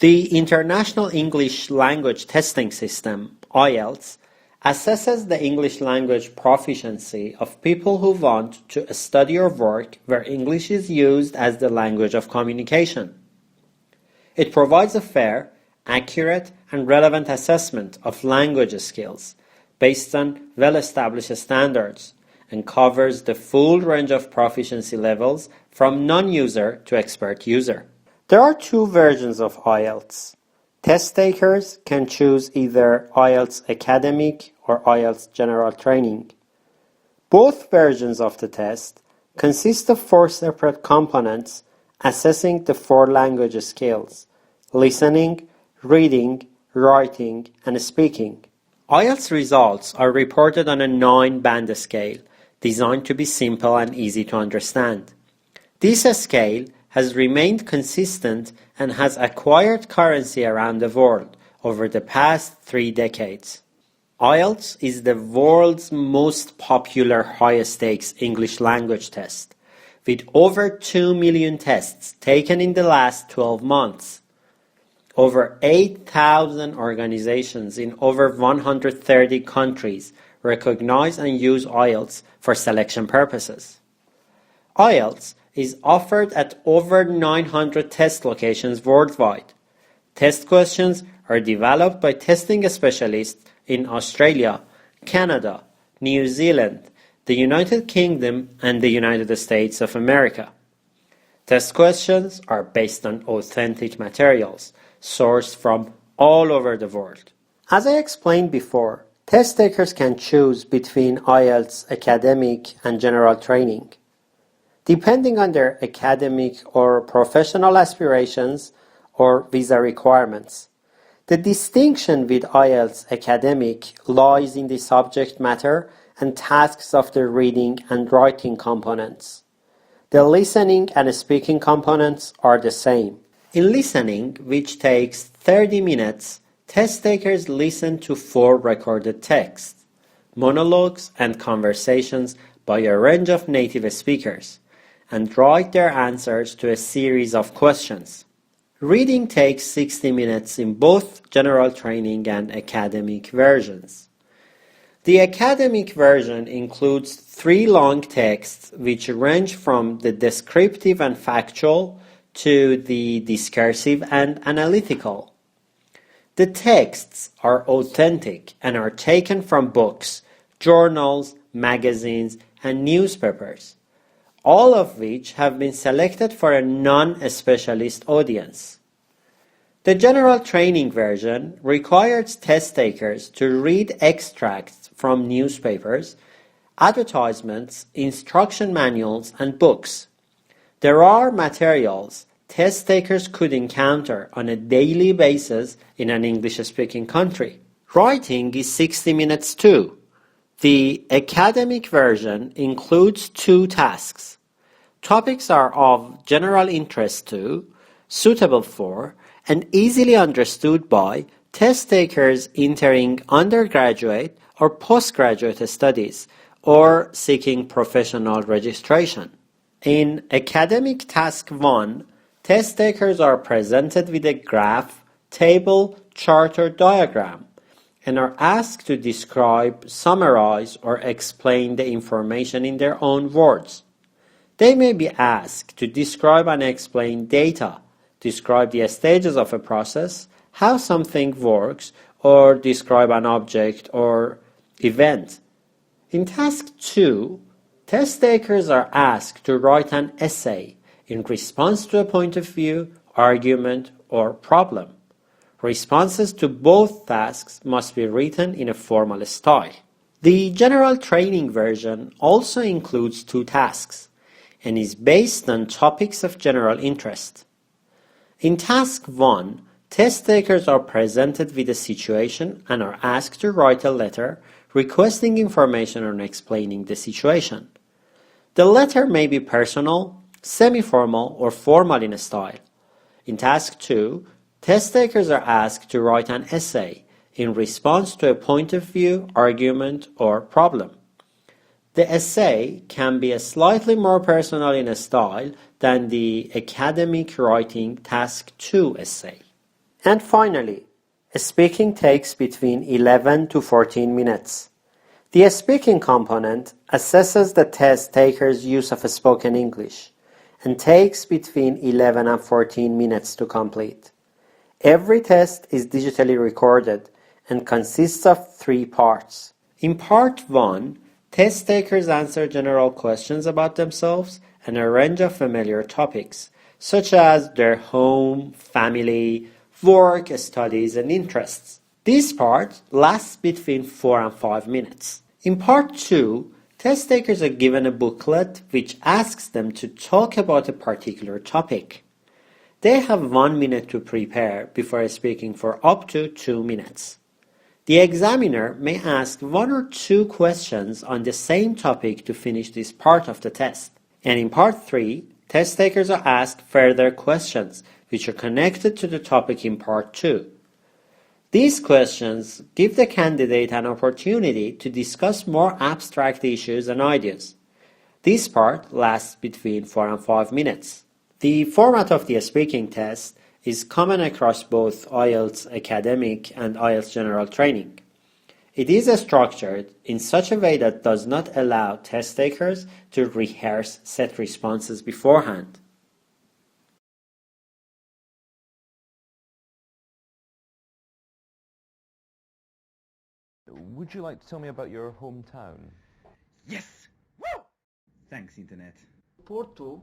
The International English Language Testing System, IELTS, assesses the English language proficiency of people who want to study or work where English is used as the language of communication. It provides a fair, accurate, and relevant assessment of language skills based on well-established standards and covers the full range of proficiency levels from non-user to expert user. There are two versions of IELTS. Test takers can choose either IELTS Academic or IELTS General Training. Both versions of the test consist of 4 separate components assessing the 4 language skills: listening, reading, writing, and speaking. IELTS results are reported on a 9-band scale designed to be simple and easy to understand. This scale has remained consistent and has acquired currency around the world over the past 3 decades. IELTS is the world's most popular high-stakes English language test, with over 2 million tests taken in the last 12 months. Over 8,000 organizations in over 130 countries recognize and use IELTS for selection purposes. IELTS is offered at over 900 test locations worldwide. Test questions are developed by testing specialists in Australia, Canada, New Zealand, the United Kingdom, and the United States of America. Test questions are based on authentic materials sourced from all over the world. As I explained before, test takers can choose between IELTS Academic and General Training. Depending on their academic or professional aspirations or visa requirements. The distinction with IELTS Academic lies in the subject matter and tasks of the reading and writing components. The listening and speaking components are the same. In listening, which takes 30 minutes, test takers listen to 4 recorded texts, monologues, and conversations by a range of native speakers, and write their answers to a series of questions. Reading takes 60 minutes in both general training and academic versions. The academic version includes 3 long texts which range from the descriptive and factual to the discursive and analytical. The texts are authentic and are taken from books, journals, magazines, and newspapers, all of which have been selected for a non-specialist audience. The general training version requires test takers to read extracts from newspapers, advertisements, instruction manuals, and books. There are materials test takers could encounter on a daily basis in an English-speaking country. Writing is 60 minutes too. The academic version includes 2 tasks. Topics are of general interest to, suitable for, and easily understood by test takers entering undergraduate or postgraduate studies or seeking professional registration. In Academic Task 1, test takers are presented with a graph, table, chart, or diagram and are asked to describe, summarize, or explain the information in their own words. They may be asked to describe and explain data, describe the stages of a process, how something works, or describe an object or event. In Task 2, test takers are asked to write an essay in response to a point of view, argument, or problem. Responses to both tasks must be written in a formal style. The general training version also includes 2 tasks and is based on topics of general interest. In Task 1, test takers are presented with a situation and are asked to write a letter requesting information and explaining the situation. The letter may be personal, semi-formal, or formal in style. In Task 2, test takers are asked to write an essay in response to a point of view, argument, or problem. The essay can be slightly more personal in style than the academic writing Task 2 essay. And finally, speaking takes between 11 to 14 minutes. The speaking component assesses the test taker's use of spoken English and takes between 11 and 14 minutes to complete. Every test is digitally recorded and consists of 3 parts. In part 1, test takers answer general questions about themselves and a range of familiar topics, such as their home, family, work, studies, and interests. This part lasts between 4 and 5 minutes. In part 2, test takers are given a booklet which asks them to talk about a particular topic. They have 1 minute to prepare before speaking for up to 2 minutes. The examiner may ask 1 or 2 questions on the same topic to finish this part of the test. And in part 3, test takers are asked further questions which are connected to the topic in part 2. These questions give the candidate an opportunity to discuss more abstract issues and ideas. This part lasts between 4 and 5 minutes. The format of the speaking test is common across both IELTS Academic and IELTS General Training. It is structured in such a way that does not allow test takers to rehearse set responses beforehand. Would you like to tell me about your hometown? Yes! Woo! Thanks, Internet. Porto,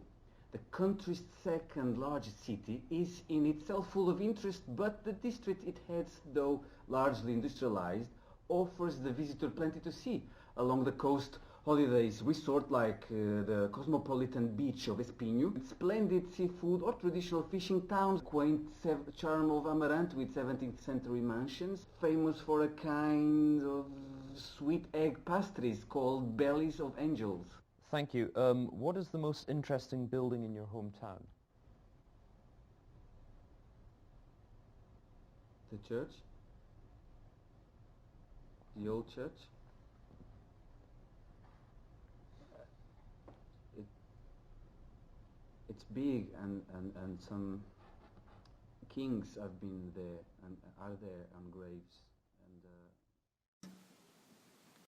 the country's second largest city, is in itself full of interest, but the district it heads, though largely industrialized, offers the visitor plenty to see. Along the coast, holidays resort like the cosmopolitan beach of Espinho, splendid seafood or traditional fishing towns, quaint charm of Amarante with 17th century mansions, famous for a kind of sweet egg pastries called bellies of angels. Thank you. What is the most interesting building in your hometown? The church? The old church? It's big and some kings have been there and are there on graves.